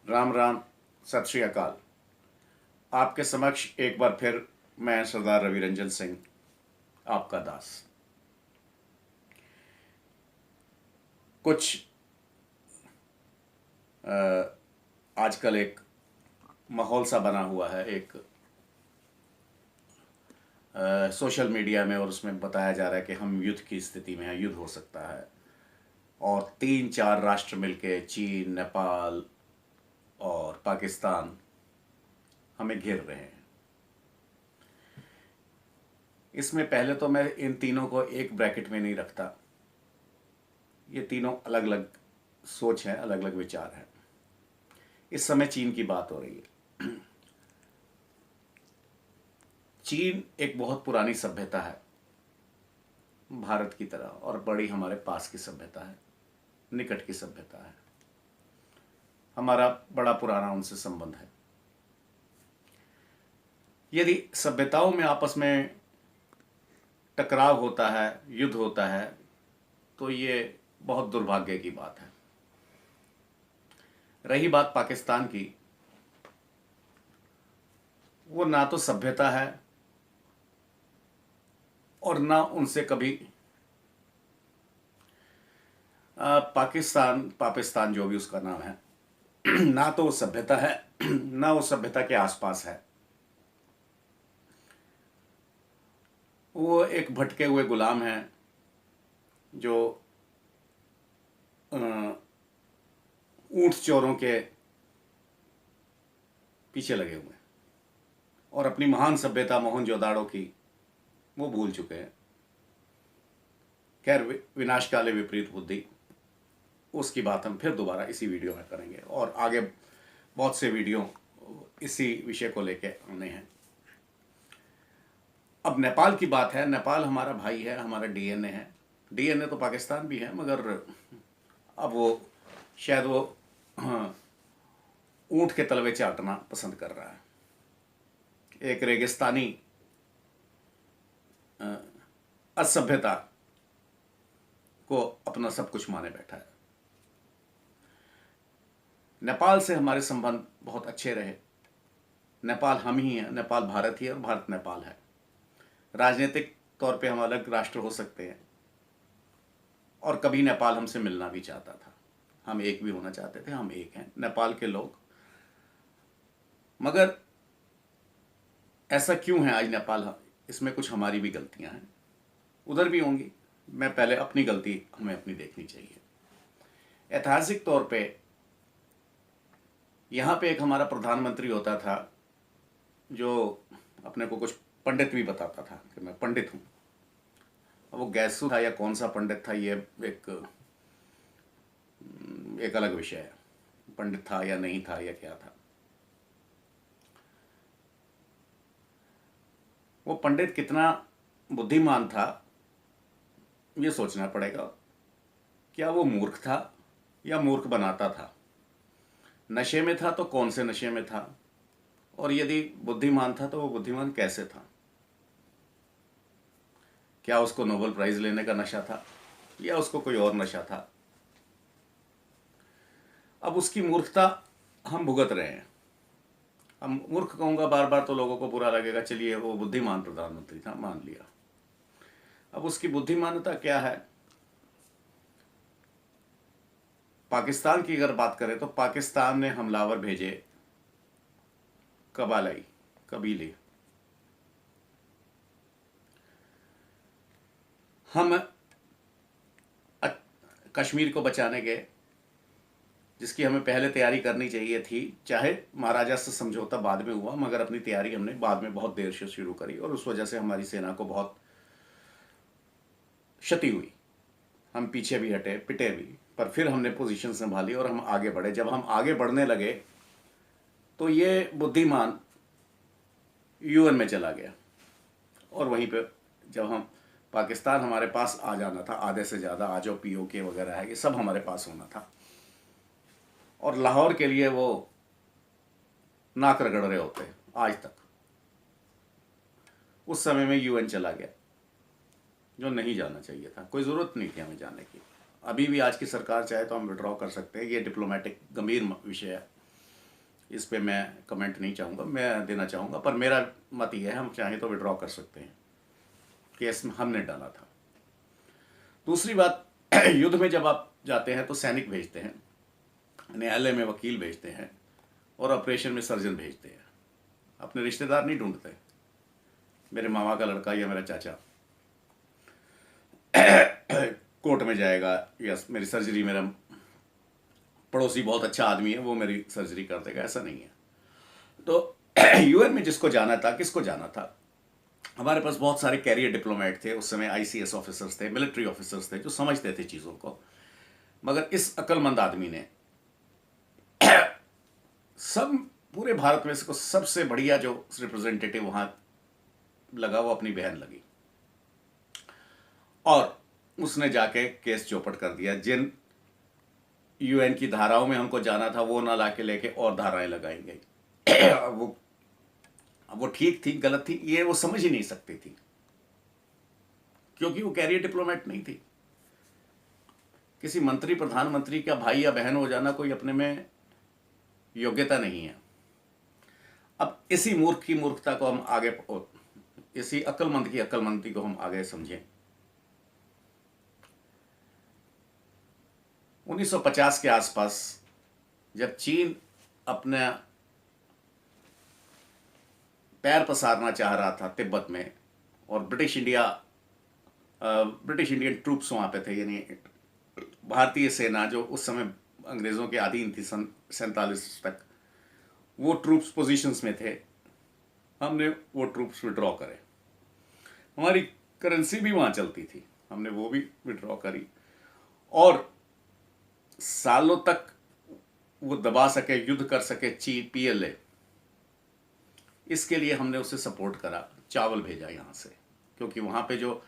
राम राम, सत श्री अकाल। आपके समक्ष एक बार फिर मैं सरदार रवि रंजन सिंह, आपका दास। कुछ आजकल एक माहौल सा बना हुआ है, एक सोशल मीडिया में, और उसमें बताया जा रहा है कि हम युद्ध की स्थिति में हैं, युद्ध हो सकता है। और 3-4 राष्ट्र मिलके, चीन, नेपाल और पाकिस्तान, हमें घेर रहे हैं। इसमें पहले तो मैं इन तीनों को एक ब्रैकेट में नहीं रखता। ये तीनों अलग अलग सोच है, अलग अलग विचार हैं। इस समय चीन की बात हो रही है। चीन एक बहुत पुरानी सभ्यता है, भारत की तरह, और बड़ी हमारे पास की सभ्यता है, निकट की सभ्यता है। हमारा बड़ा पुराना उनसे संबंध है। यदि सभ्यताओं में आपस में टकराव होता है, युद्ध होता है, तो ये बहुत दुर्भाग्य की बात है। रही बात पाकिस्तान की, वो ना तो सभ्यता है और ना उनसे कभी पाकिस्तान पाकिस्तान जो भी उसका नाम है ना तो वो सभ्यता है, ना वो सभ्यता के आसपास है। वो एक भटके हुए गुलाम हैं जो ऊंट चोरों के पीछे लगे हुए हैं, और अपनी महान सभ्यता मोहनजोदाड़ो की वो भूल चुके हैं। खैर, विनाश काले विपरीत बुद्धि, उसकी बात हम फिर दोबारा इसी वीडियो में करेंगे, और आगे बहुत से वीडियो इसी विषय को लेके आने हैं। अब नेपाल की बात है। नेपाल हमारा भाई है, हमारा डीएनए है। डीएनए तो पाकिस्तान भी है, मगर अब वो शायद वो ऊंट के तलवे चाटना पसंद कर रहा है। एक रेगिस्तानी असभ्यता को अपना सब कुछ माने बैठा है। नेपाल से हमारे संबंध बहुत अच्छे रहे। नेपाल हम ही हैं, नेपाल भारत ही है और भारत नेपाल है। राजनीतिक तौर पे हम अलग राष्ट्र हो सकते हैं, और कभी नेपाल हमसे मिलना भी चाहता था। हम एक भी होना चाहते थे, हम एक हैं नेपाल के लोग। मगर ऐसा क्यों है आज नेपाल? इसमें कुछ हमारी भी गलतियां हैं, उधर भी होंगी। मैं पहले अपनी गलती हमें अपनी देखनी चाहिए। ऐतिहासिक तौर पे यहाँ पे एक हमारा प्रधानमंत्री होता था जो अपने को कुछ पंडित भी बताता था कि मैं पंडित हूँ। अब वो गैसू था या कौन सा पंडित था, ये एक अलग विषय है। पंडित था या नहीं था या क्या था, वो पंडित कितना बुद्धिमान था ये सोचना पड़ेगा। क्या वो मूर्ख था या मूर्ख बनाता था? नशे में था तो कौन से नशे में था? और यदि बुद्धिमान था तो वो बुद्धिमान कैसे था? क्या उसको नोबेल प्राइज लेने का नशा था या उसको कोई और नशा था? अब उसकी मूर्खता हम भुगत रहे हैं। हम मूर्ख कहूंगा बार बार तो लोगों को बुरा लगेगा। चलिए, वो बुद्धिमान प्रधानमंत्री था, मान लिया। अब उसकी बुद्धिमानता क्या है? पाकिस्तान की अगर बात करें तो पाकिस्तान ने हमलावर भेजे, कबालाई कबीले। हम कश्मीर को बचाने गए, जिसकी हमें पहले तैयारी करनी चाहिए थी। चाहे महाराजा से समझौता बाद में हुआ, मगर अपनी तैयारी हमने बाद में बहुत देर से शुरू करी, और उस वजह से हमारी सेना को बहुत क्षति हुई। हम पीछे भी हटे, पिटे भी, पर फिर हमने पोजीशन संभाली और हम आगे बढ़े। जब हम आगे बढ़ने लगे तो ये बुद्धिमान यूएन में चला गया, और वहीं पे जब हम पाकिस्तान हमारे पास आ जाना था, आधे से ज़्यादा आ जाओ, पीओके वगैरह है, ये सब हमारे पास होना था, और लाहौर के लिए वो नाक रगड़ रहे होते आज तक। उस समय में यूएन चला गया, जो नहीं जाना चाहिए था। कोई ज़रूरत नहीं थी हमें जाने की। अभी भी आज की सरकार चाहे तो हम विड्रॉ कर सकते हैं। ये डिप्लोमेटिक गंभीर विषय है, इस पे मैं कमेंट नहीं चाहूँगा, मैं देना चाहूँगा, पर मेरा मत ये है हम चाहें तो विड्रॉ कर सकते हैं। केस में हमने डाला था। दूसरी बात, युद्ध में जब आप जाते हैं तो सैनिक भेजते हैं, न्यायालय में वकील भेजते हैं और ऑपरेशन में सर्जन भेजते हैं, अपने रिश्तेदार नहीं ढूंढते। मेरे मामा का लड़का या मेरा चाचा कोर्ट में जाएगा या मेरी सर्जरी, मेरा पड़ोसी बहुत अच्छा आदमी है वो मेरी सर्जरी कर देगा, ऐसा नहीं है। तो यूएन में जिसको जाना था, किसको जाना था, हमारे पास बहुत सारे कैरियर डिप्लोमेट थे उस समय, आईसीएस ऑफिसर्स थे, मिलिट्री ऑफिसर्स थे जो समझते थे चीज़ों को। मगर इस अक्लमंद आदमी ने सब पूरे भारत में इसको सबसे बढ़िया जो रिप्रेजेंटेटिव वहां लगा वो अपनी बहन लगी, और उसने जाके केस चौपट कर दिया। जिन यूएन की धाराओं में हमको जाना था वो ना लाके लेके और धाराएं लगाई गई। वो ठीक थी गलत थी ये वो समझ ही नहीं सकती थी, क्योंकि वो कैरियर डिप्लोमेट नहीं थी। किसी मंत्री प्रधानमंत्री का भाई या बहन हो जाना कोई अपने में योग्यता नहीं है। अब इसी मूर्ख की मूर्खता को हम आगे, इसी अक्लमंद की अक्लमंदी को हम आगे समझें। 1950 के आसपास जब चीन अपना पैर पसारना चाह रहा था तिब्बत में, और ब्रिटिश इंडियन ट्रूप्स वहाँ पे थे, यानी भारतीय सेना जो उस समय अंग्रेज़ों के अधीन थी सन 47 तक, वो ट्रूप्स पोजीशंस में थे। हमने वो ट्रूप्स विड्रॉ करे, हमारी करेंसी भी वहाँ चलती थी, हमने वो भी विड्रॉ करी, और सालों तक वो दबा सके, युद्ध कर सके पीएलए, इसके लिए हमने उसे सपोर्ट करा, चावल भेजा यहाँ से, क्योंकि वहाँ पे जो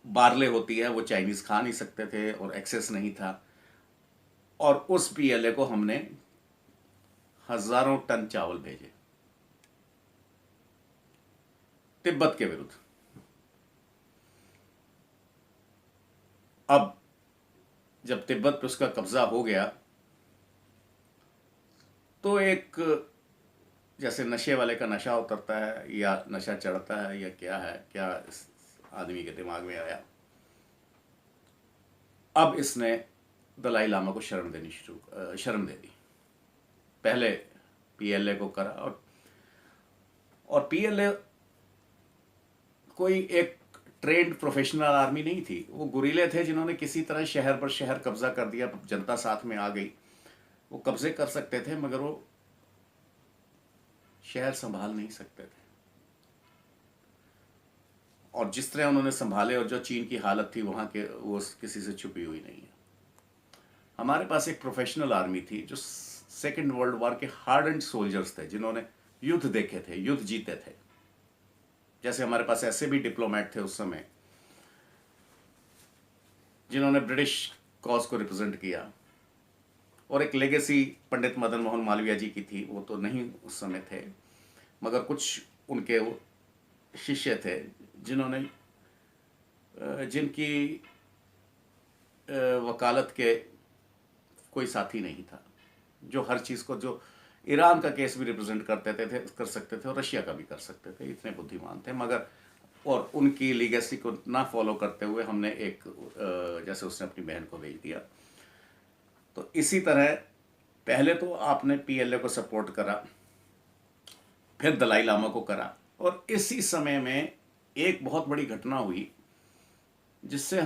बार्ले होती है वो चाइनीज़ खा नहीं सकते थे और एक्सेस नहीं था, और उस पीएलए को हमने हजारों टन चावल भेजे तिब्बत के विरुद्ध। अब जब तिब्बत पर उसका कब्जा हो गया तो एक जैसे नशे वाले का नशा उतरता है या नशा चढ़ता है या क्या है, क्या इस आदमी के दिमाग में आया, अब इसने दलाई लामा को शरण दे दी। पहले पीएलए को करा, और पीएलए कोई एक ट्रेंड प्रोफेशनल आर्मी नहीं थी, वो गुरीले थे जिन्होंने किसी तरह शहर पर शहर कब्जा कर दिया, जनता साथ में आ गई, वो कब्जे कर सकते थे मगर वो शहर संभाल नहीं सकते थे। और जिस तरह उन्होंने संभाले और जो चीन की हालत थी वहाँ के, वो किसी से छुपी हुई नहीं है। हमारे पास एक प्रोफेशनल आर्मी थी जो सेकेंड वर्ल्ड वॉर के हार्डन्ड सोल्जर्स थे, जिन्होंने युद्ध देखे थे, युद्ध जीते थे। जैसे हमारे पास ऐसे भी डिप्लोमेट थे उस समय जिन्होंने ब्रिटिश कॉज को रिप्रेजेंट किया, और एक लेगेसी पंडित मदन मोहन मालवीय जी की थी, वो तो नहीं उस समय थे, मगर कुछ उनके शिष्य थे जिन्होंने जिनकी वकालत के कोई साथी नहीं था, जो हर चीज़ को, जो ईरान का केस भी रिप्रेजेंट कर सकते थे और रशिया का भी कर सकते थे, इतने बुद्धिमान थे। मगर और उनकी लीगेसी को ना फॉलो करते हुए हमने एक जैसे उसने अपनी बहन को भेज दिया। तो इसी तरह पहले तो आपने पीएलए को सपोर्ट करा, फिर दलाई लामा को करा, और इसी समय में एक बहुत बड़ी घटना हुई जिससे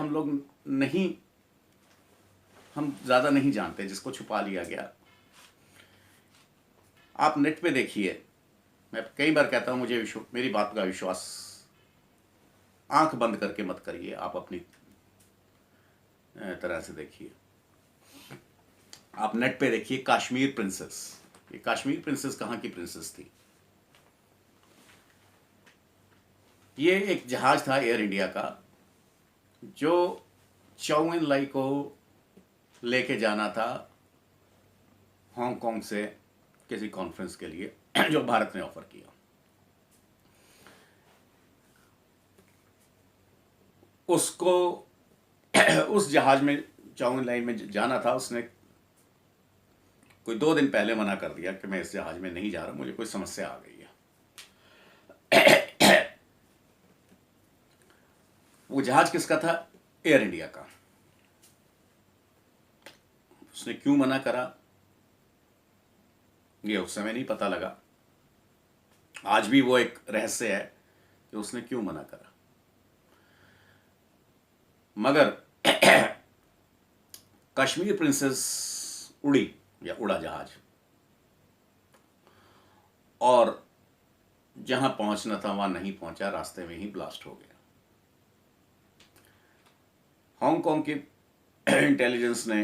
हम ज़्यादा नहीं जानते, जिसको छुपा लिया गया। आप नेट पे देखिए, मैं कई बार कहता हूँ मुझे मेरी बात का विश्वास आंख बंद करके मत करिए, आप अपनी तरह से देखिए। आप नेट पे देखिए कश्मीर प्रिंसेस। ये कश्मीर प्रिंसेस कहाँ की प्रिंसेस थी? ये एक जहाज था एयर इंडिया का जो चौ एन लाई को लेके जाना था हांगकांग से किसी कॉन्फ्रेंस के लिए, जो भारत ने ऑफर किया। उसको उस जहाज में चौ एन लाई में जाना था, उसने कोई 2 दिन पहले मना कर दिया कि मैं इस जहाज में नहीं जा रहा, मुझे कोई समस्या आ गई है। वो जहाज किसका था? एयर इंडिया का। उसने क्यों मना करा ये उस समय नहीं पता लगा। आज भी वो एक रहस्य है कि उसने क्यों मना करा। मगर कश्मीर प्रिंसेस उड़ी या उड़ा जहाज, और जहां पहुंचना था वहां नहीं पहुंचा, रास्ते में ही ब्लास्ट हो गया। हांगकांग की इंटेलिजेंस ने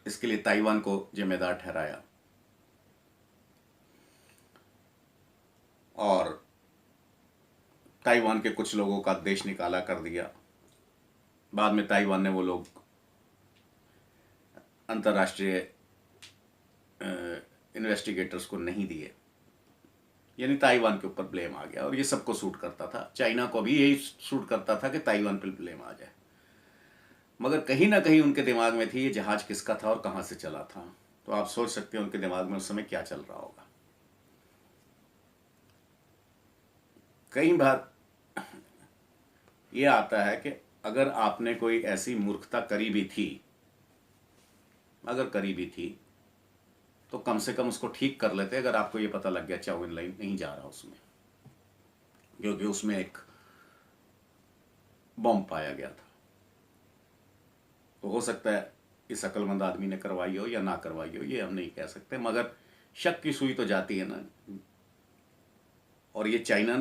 इसके लिए ताइवान को जिम्मेदार ठहराया और ताइवान के कुछ लोगों का देश निकाला कर दिया। बाद में ताइवान ने वो लोग अंतर्राष्ट्रीय इन्वेस्टिगेटर्स को नहीं दिए, यानी ताइवान के ऊपर ब्लेम आ गया। और ये सबको सूट करता था, चाइना को भी यही सूट करता था कि ताइवान पर ब्लेम आ जाए। मगर कहीं ना कहीं उनके दिमाग में थी ये जहाज किसका था और कहां से चला था। तो आप सोच सकते हैं उनके दिमाग में उस समय क्या चल रहा होगा। कई बार ये आता है कि अगर आपने कोई ऐसी मूर्खता करी भी थी, अगर करी भी थी, तो कम से कम उसको ठीक कर लेते अगर आपको ये पता लग गया चाउमिन लाइन नहीं जा रहा उसमें, क्योंकि उसमें एक बॉम्ब पाया गया था। तो हो सकता है इस अक्लमंद आदमी ने करवाई हो या ना करवाई हो, ये हम नहीं कह सकते, मगर शक की सुई तो जाती है ना। और ये चाइना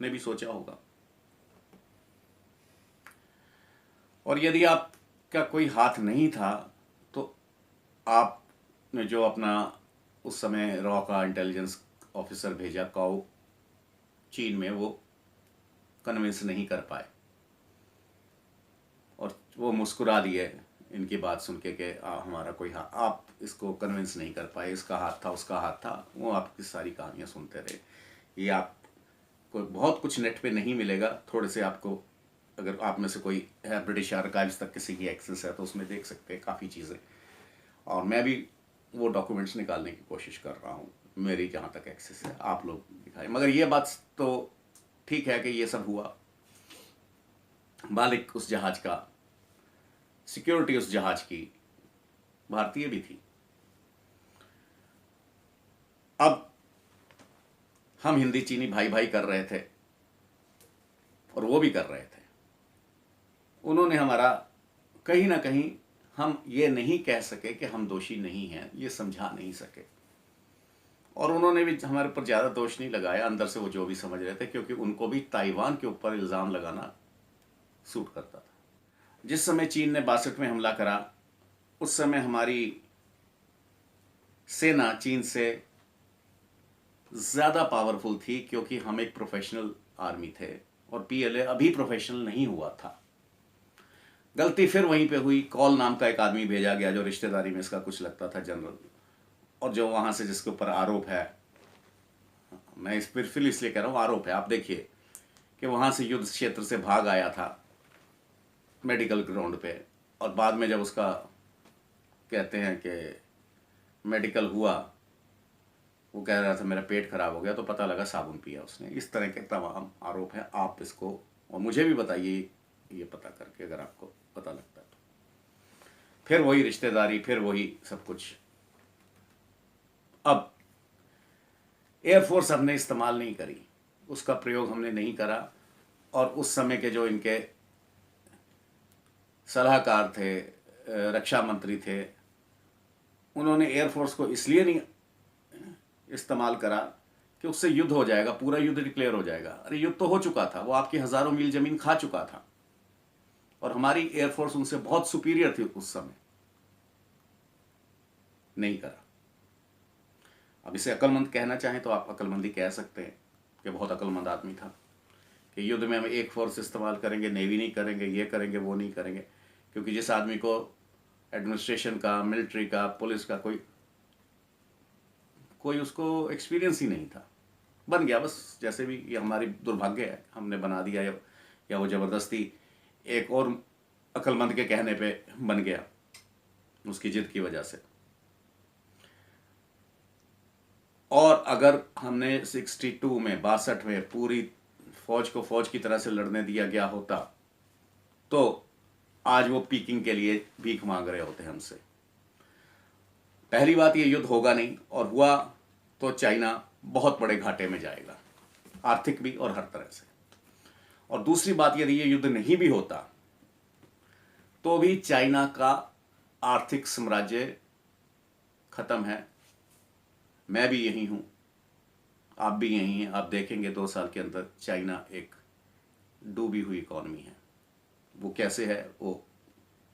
ने भी सोचा होगा। और यदि आपका कोई हाथ नहीं था तो आपने जो अपना उस समय रॉ का इंटेलिजेंस ऑफिसर भेजा काओ चीन में, वो कन्विंस नहीं कर पाए और वो मुस्कुरा दिए इनकी बात सुन के कि हमारा कोई हाथ, आप इसको कन्विंस नहीं कर पाए, इसका हाथ था, उसका हाथ था। वो आपकी सारी कहानियां सुनते रहे। ये आपको बहुत कुछ नेट पे नहीं मिलेगा, थोड़े से आपको, अगर आप में से कोई है ब्रिटिश आर्काइव्स तक किसी की एक्सेस है तो उसमें देख सकते हैं काफ़ी चीज़ें। और मैं भी वो डॉक्यूमेंट्स निकालने की कोशिश कर रहा हूँ, मेरी जहाँ तक एक्सेस है, आप लोग दिखाएं। मगर ये बात तो ठीक है कि ये सब हुआ, मालिक उस जहाज का, सिक्योरिटी उस जहाज की भारतीय भी थी। अब हम हिंदी चीनी भाई भाई कर रहे थे और वो भी कर रहे थे। उन्होंने हमारा कहीं ना कहीं, हम ये नहीं कह सके कि हम दोषी नहीं हैं, ये समझा नहीं सके। और उन्होंने भी हमारे ऊपर ज़्यादा दोष नहीं लगाया, अंदर से वो जो भी समझ रहे थे, क्योंकि उनको भी ताइवान के ऊपर इल्ज़ाम लगाना सूट करता था। जिस समय चीन ने 62 में हमला करा, उस समय हमारी सेना चीन से ज़्यादा पावरफुल थी, क्योंकि हम एक प्रोफेशनल आर्मी थे और पीएलए अभी प्रोफेशनल नहीं हुआ था। गलती फिर वहीं पे हुई। कॉल नाम का एक आदमी भेजा गया जो रिश्तेदारी में इसका कुछ लगता था, जनरल, और जो वहाँ से जिसके ऊपर आरोप है, मैं इस पर फिर इसलिए कह रहा हूँ आरोप है, आप देखिए कि वहाँ से युद्ध क्षेत्र से भाग आया था मेडिकल ग्राउंड पे, और बाद में जब उसका कहते हैं कि मेडिकल हुआ, वो कह रहा था मेरा पेट खराब हो गया, तो पता लगा साबुन पिया उसने। इस तरह के तमाम आरोप हैं। आप इसको और मुझे भी बताइए ये पता करके, अगर आपको पता लगता है तो। फिर वही रिश्तेदारी, फिर वही सब कुछ। अब एयरफोर्स हमने इस्तेमाल नहीं करी, उसका प्रयोग हमने नहीं करा। और उस समय के जो इनके सलाहकार थे, रक्षा मंत्री थे, उन्होंने एयरफोर्स को इसलिए नहीं इस्तेमाल करा कि उससे युद्ध हो जाएगा, पूरा युद्ध डिक्लेयर हो जाएगा। अरे युद्ध तो हो चुका था, वो आपकी हज़ारों मील ज़मीन खा चुका था और हमारी एयरफोर्स उनसे बहुत सुपीरियर थी उस समय। नहीं करा। अब इसे अक्लमंद कहना चाहें तो आप अक्लमंदी कह सकते हैं कि बहुत अक्लमंद आदमी था कि युद्ध में हम एक फोर्स इस्तेमाल करेंगे, नेवी नहीं करेंगे, ये करेंगे, वो नहीं करेंगे। क्योंकि जिस आदमी को एडमिनिस्ट्रेशन का, मिलिट्री का, पुलिस का कोई उसको एक्सपीरियंस ही नहीं था, बन गया बस जैसे भी। ये हमारी दुर्भाग्य है, हमने बना दिया, या वो ज़बरदस्ती एक और अक्लमंद के कहने पे बन गया, उसकी जिद की वजह से। और अगर हमने 62 में 62 में पूरी फौज को फौज की तरह से लड़ने दिया गया होता तो आज वो पीकिंग के लिए भीख मांग रहे होते हमसे। पहली बात, ये युद्ध होगा नहीं, और हुआ तो चाइना बहुत बड़े घाटे में जाएगा, आर्थिक भी और हर तरह से। और दूसरी बात, यदि ये युद्ध नहीं भी होता तो भी चाइना का आर्थिक साम्राज्य खत्म है। मैं भी यही हूं, आप भी यही हैं। आप देखेंगे 2 साल के अंदर चाइना एक डूबी हुई इकॉनमी है। वो कैसे है वो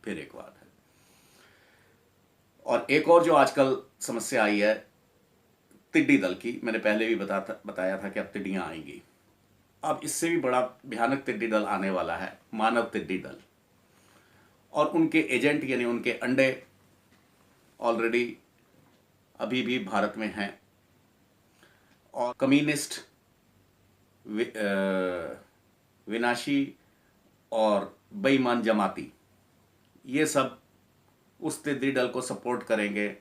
फिर एक बात है। और एक और जो आजकल समस्या आई है टिड्डी दल की, मैंने पहले भी बताया था कि अब टिड्डियां आएंगी। अब इससे भी बड़ा भयानक टिड्डी दल आने वाला है, मानव टिड्डी दल। और उनके एजेंट यानी उनके अंडे ऑलरेडी अभी भी भारत में हैं। और कम्युनिस्ट, विनाशी और बेईमान जमाती, ये सब उस टिड्डी दल को सपोर्ट करेंगे,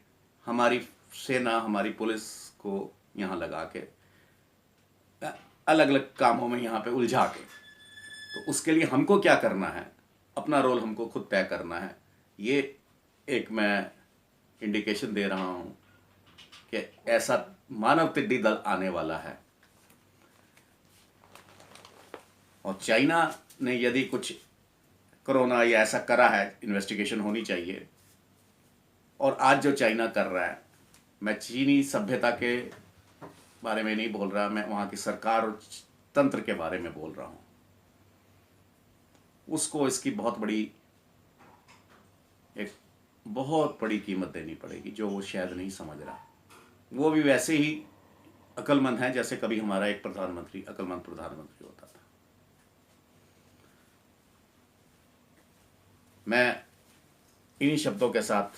हमारी सेना हमारी पुलिस को यहाँ लगा के अलग अलग कामों में यहाँ पे उलझा के। तो उसके लिए हमको क्या करना है, अपना रोल हमको खुद तय करना है। ये एक मैं इंडिकेशन दे रहा हूँ कि ऐसा मानव टिड्डी दल आने वाला है। और चाइना ने यदि कुछ कोरोना या ऐसा करा है, इन्वेस्टिगेशन होनी चाहिए। और आज जो चाइना कर रहा है, मैं चीनी सभ्यता के बारे में नहीं बोल रहा, मैं वहाँ की सरकार और तंत्र के बारे में बोल रहा हूँ। उसको इसकी बहुत बड़ी कीमत देनी पड़ेगी, जो वो शायद नहीं समझ रहा। वो भी वैसे ही अक्लमंद है जैसे कभी हमारा एक प्रधानमंत्री अक्लमंद प्रधानमंत्री होता था। मैं इन्हीं शब्दों के साथ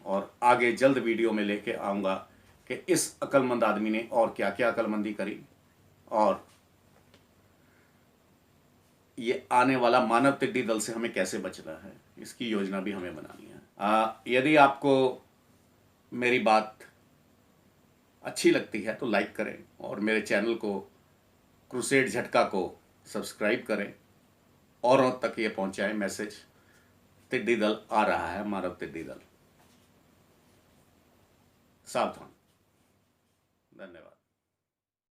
और आगे जल्द वीडियो में लेके आऊँगा कि इस अक्लमंद आदमी ने और क्या क्या अक्लमंदी करी, और ये आने वाला मानव टिड्डी दल से हमें कैसे बचना है, इसकी योजना भी हमें बनानी है। यदि आपको मेरी बात अच्छी लगती है तो लाइक करें, और मेरे चैनल को क्रूसेड झटका को सब्सक्राइब करें, औरों तक ये पहुंचाएं मैसेज, टिड्डी दल आ रहा है, मानव टिड्डी दल। सावधान। धन्यवाद।